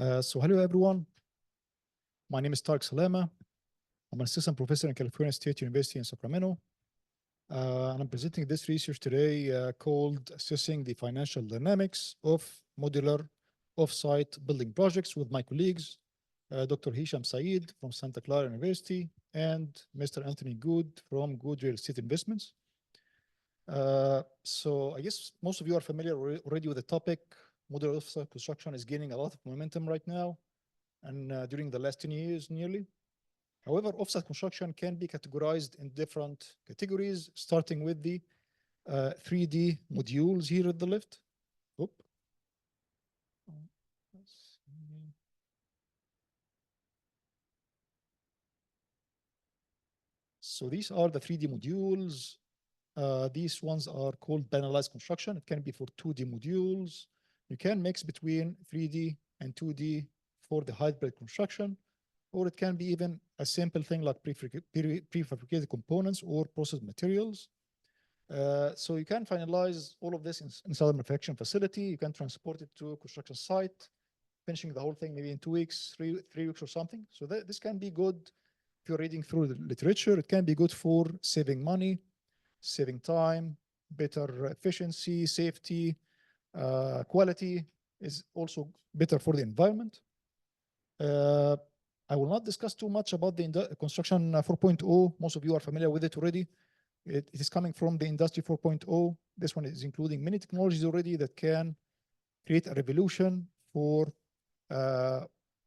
So hello everyone. My name is Tarek Salama. I'm an assistant professor in California State University in Sacramento. And I'm presenting this research today called Assessing the Financial Dynamics of Modular Offsite Building Projects with my colleagues, Dr. Hisham Saeed from Santa Clara University and Mr. Anthony Gude from Gude Real Estate Investments. So I guess most of you are familiar already with the topic. Modular offsite construction is gaining a lot of momentum right now and during the last 10 years nearly. However, offsite construction can be categorized in different categories, starting with the 3D modules here at the left. So these are the 3D modules. These ones are called panelized construction. It can be for 2D modules. You can mix between 3D and 2D for the hybrid construction, or it can be even a simple thing like prefabricated components or processed materials. So you can finalize all of this inside a manufacturing facility. You can transport it to a construction site, finishing the whole thing maybe in 2 weeks, three weeks or something. So this can be good if you're reading through the literature. It can be good for saving money, saving time, better efficiency, safety, quality is also better for the environment. I will not discuss too much about the construction 4.0. Most of you are familiar with it already. It is coming from the industry 4.0. This one is including many technologies already that can create a revolution for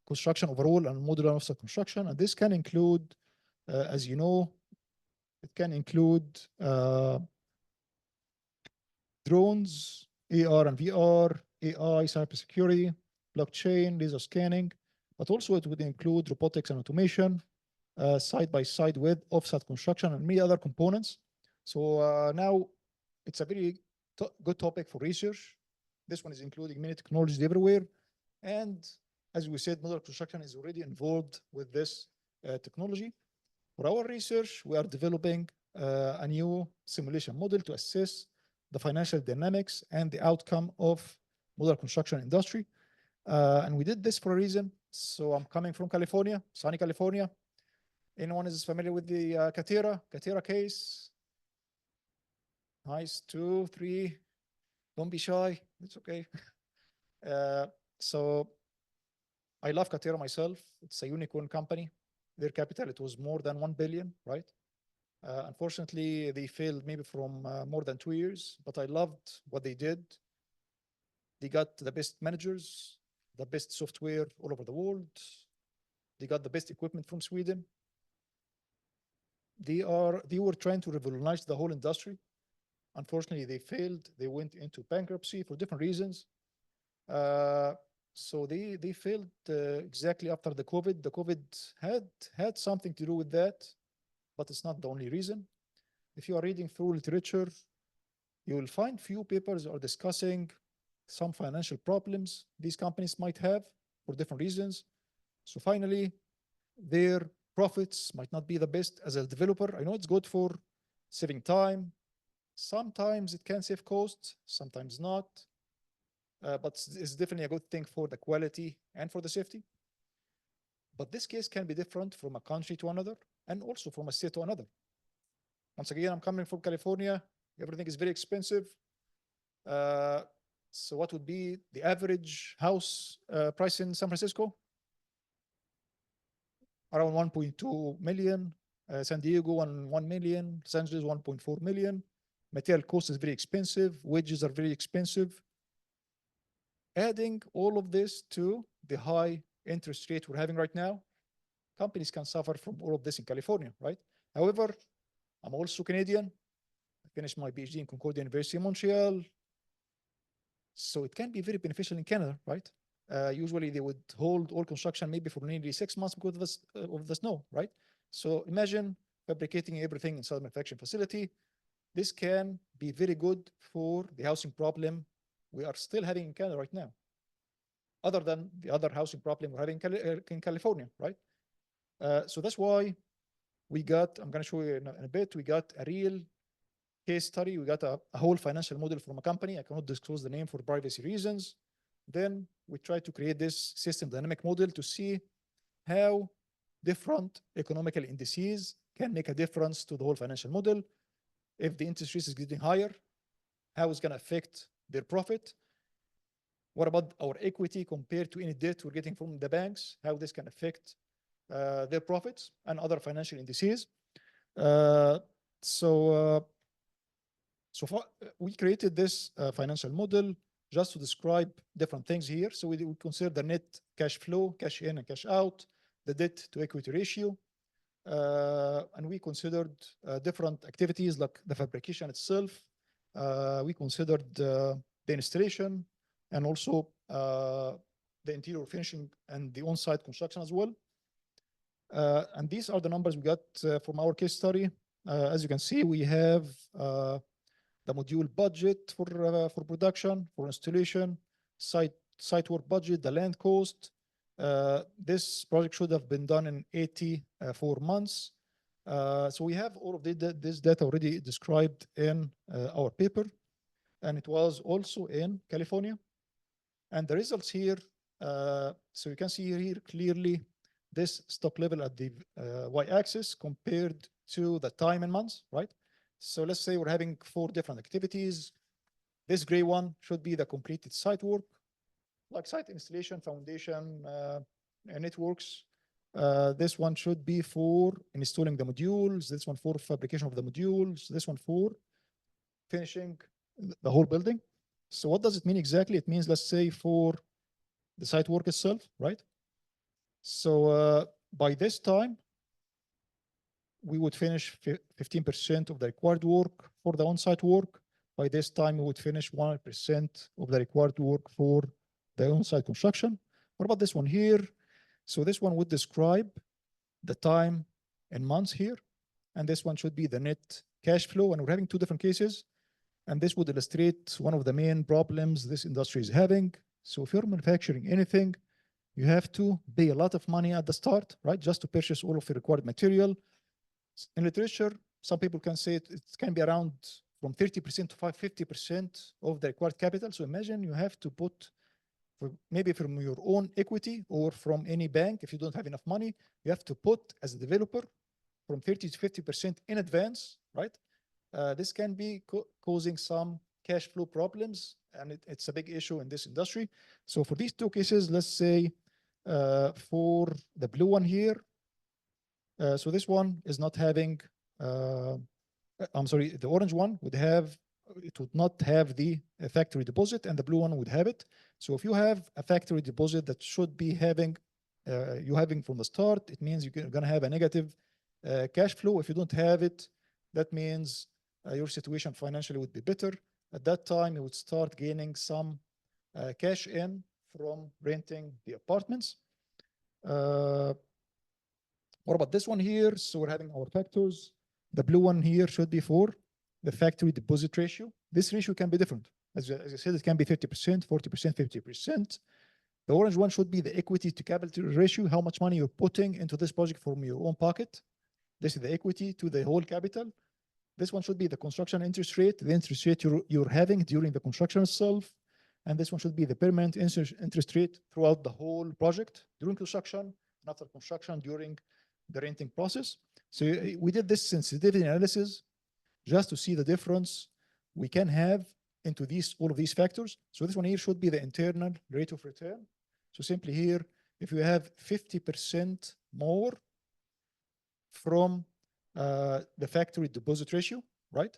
construction overall and modular offsite construction. And this can include, as you know, it can include drones, AR and VR, AI, cybersecurity, blockchain, laser scanning, but also it would include robotics and automation, side by side with offsite construction and many other components. So now it's a very good topic for research. This one is including many technologies everywhere. And as we said, modular construction is already involved with this technology. For our research, we are developing a new simulation model to assess the financial dynamics and the outcome of modular construction industry. And we did this for a reason. So I'm coming from California, sunny California. Anyone is familiar with the Katera case? Nice, 2, 3. Don't be shy. It's okay. So I love Katera myself. It's a unicorn company. Their capital, it was more than 1 billion, right? Unfortunately, they failed maybe from more than 2 years, but I loved what they did. They got the best managers, the best software all over the world. They got the best equipment from Sweden. They were trying to revolutionize the whole industry. Unfortunately, they failed. They went into bankruptcy for different reasons. So they failed exactly after the COVID. The COVID had something to do with that, but it's not the only reason. If you are reading through literature, you will find few papers are discussing some financial problems these companies might have for different reasons. So finally, their profits might not be the best as a developer. I know it's good for saving time. Sometimes it can save costs, sometimes not. But it's definitely a good thing for the quality and for the safety. But this case can be different from a country to another and also from a state to another. Once again, I'm coming from California. Everything is very expensive. So what would be the average house price in San Francisco? Around 1.2 million. San Diego, 1 million. Los Angeles, 1.4 million. Material cost is very expensive. Wages are very expensive. Adding all of this to the high interest rate we're having right now, companies can suffer from all of this in California, right? However, I'm also Canadian. I finished my PhD in Concordia University in Montreal. So it can be very beneficial in Canada, right? Usually they would hold all construction maybe for nearly 6 months because of the snow, right? So imagine fabricating everything inside a manufacturing facility. This can be very good for the housing problem we are still having in Canada right now, other than the other housing problem we're having in California, right? So that's why we got, I'm going to show you in a bit, we got a real case study. We got a whole financial model from a company. I cannot disclose the name for privacy reasons. then we try to create this system dynamic model to see how different economical indices can make a difference to the whole financial model. If the interest rate is getting higher, how it's going to affect their profit? What about our equity compared to any debt we're getting from the banks? How this can affect their profits and other financial indices. So far, we created this financial model just to describe different things here. So we consider the net cash flow, cash in and cash out, the debt to equity ratio. And we considered different activities like the fabrication itself. We considered the installation and also the interior finishing and the on-site construction as well. And these are the numbers we got from our case study. As you can see, we have the module budget for production, for installation, site work budget, the land cost. This project should have been done in 84 months. So we have all of this data already described in our paper, and it was also in California. And the results here, so you can see here clearly this stock level at the y-axis compared to the time in months, right? So let's say we're having 4 different activities. This gray one should be the completed site work, like site installation, foundation, networks. This one should be for installing the modules. This one for fabrication of the modules. This one for finishing the whole building. So what does it mean exactly? It means, let's say, for the site work itself, right? So by this time, we would finish 15% of the required work for the on-site work. By this time, we would finish 100% of the required work for the on-site construction. What about this one here? So this one would describe the time in months here, and this one should be the net cash flow, and we're having 2 different cases. And this would illustrate one of the main problems this industry is having. So if you're manufacturing anything, you have to pay a lot of money at the start, right? Just to purchase all of the required material. In literature, some people can say it can be around from 30% to 50% of the required capital. So imagine you have to put, maybe from your own equity or from any bank, if you don't have enough money, you have to put as a developer from 30 to 50% in advance, right? This can be causing some cash flow problems, and it's a big issue in this industry. So for these 2 cases, let's say for the blue one here, so this one is not having, I'm sorry, the orange one would not have the factory deposit, and the blue one would have it. So if you have a factory deposit that should be having, you having from the start, it means you're going to have a negative cash flow. If you don't have it, that means your situation financially would be better. At that time, you would start gaining some cash in from renting the apartments. What about this one here? So we're having our factors. The blue one here should be for the factory deposit ratio. This ratio can be different. As I said, it can be 30%, 40%, 50%. The orange one should be the equity to capital ratio, how much money you're putting into this project from your own pocket. This is the equity to the whole capital. This one should be the construction interest rate, the interest rate you're having during the construction itself. And this one should be the permanent interest rate throughout the whole project, during construction, and after construction, during the renting process. So we did this sensitivity analysis just to see the difference we can have into all of these factors. So this one here should be the internal rate of return. So simply here, if you have 50% more from the factory deposit ratio, right?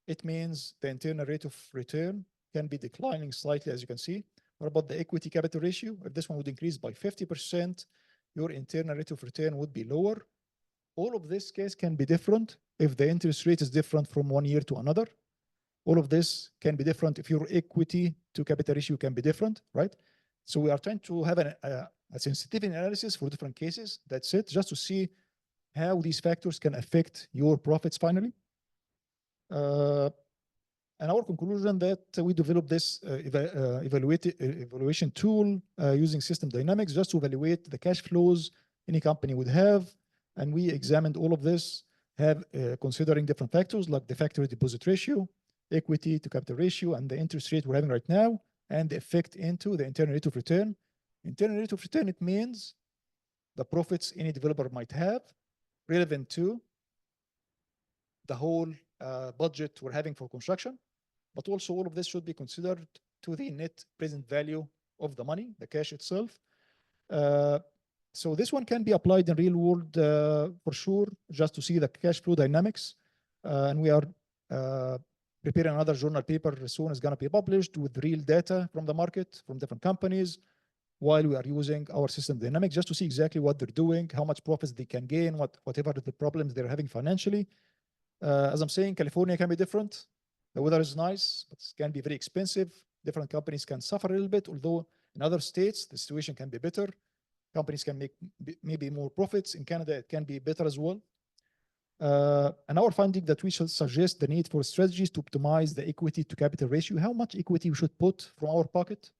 It means the internal rate of return can be declining slightly, as you can see. What about the equity capital ratio? If this one would increase by 50%, your internal rate of return would be lower. All of this case can be different if the interest rate is different from one year to another. All of this can be different if your equity to capital ratio can be different, right? So we are trying to have a sensitivity analysis for different cases. That's it, just to see how these factors can affect your profits finally. And our conclusion that we developed this evaluation tool using system dynamics just to evaluate the cash flows any company would have. And we examined all of this, considering different factors like the factory deposit ratio, equity to capital ratio, and the interest rate we're having right now. and the effect into the internal rate of return. Internal rate of return, it means the profits any developer might have relevant to the whole budget we're having for construction. But also all of this should be considered to the net present value of the money, the cash itself. So this one can be applied in real world for sure, just to see the cash flow dynamics. And we are preparing another journal paper soon. Is going to be published with real data from the market, from different companies, while we are using our system dynamics, just to see exactly what they're doing, how much profits they can gain, whatever the problems they're having financially. As I'm saying, California can be different. The weather is nice, but it can be very expensive. Different companies can suffer a little bit, although in other states, the situation can be better. Companies can make maybe more profits. In Canada, it can be better as well. And our finding that we should suggest the need for strategies to optimize the equity to capital ratio, how much equity we should put from our pocket.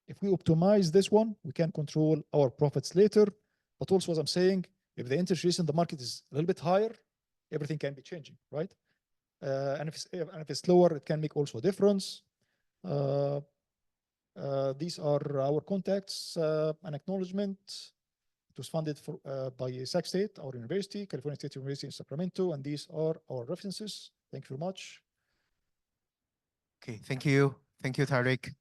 If we optimize this one, we can control our profits later. But also, as I'm saying, if the interest rate in the market is a little bit higher, everything can be changing, right? And if it's lower, it can make also a difference. These are our contacts and acknowledgement. It was funded by Sac State, our university, California State University in Sacramento, and these are our references. Thank you very much. Okay, thank you. Thank you, Tarek.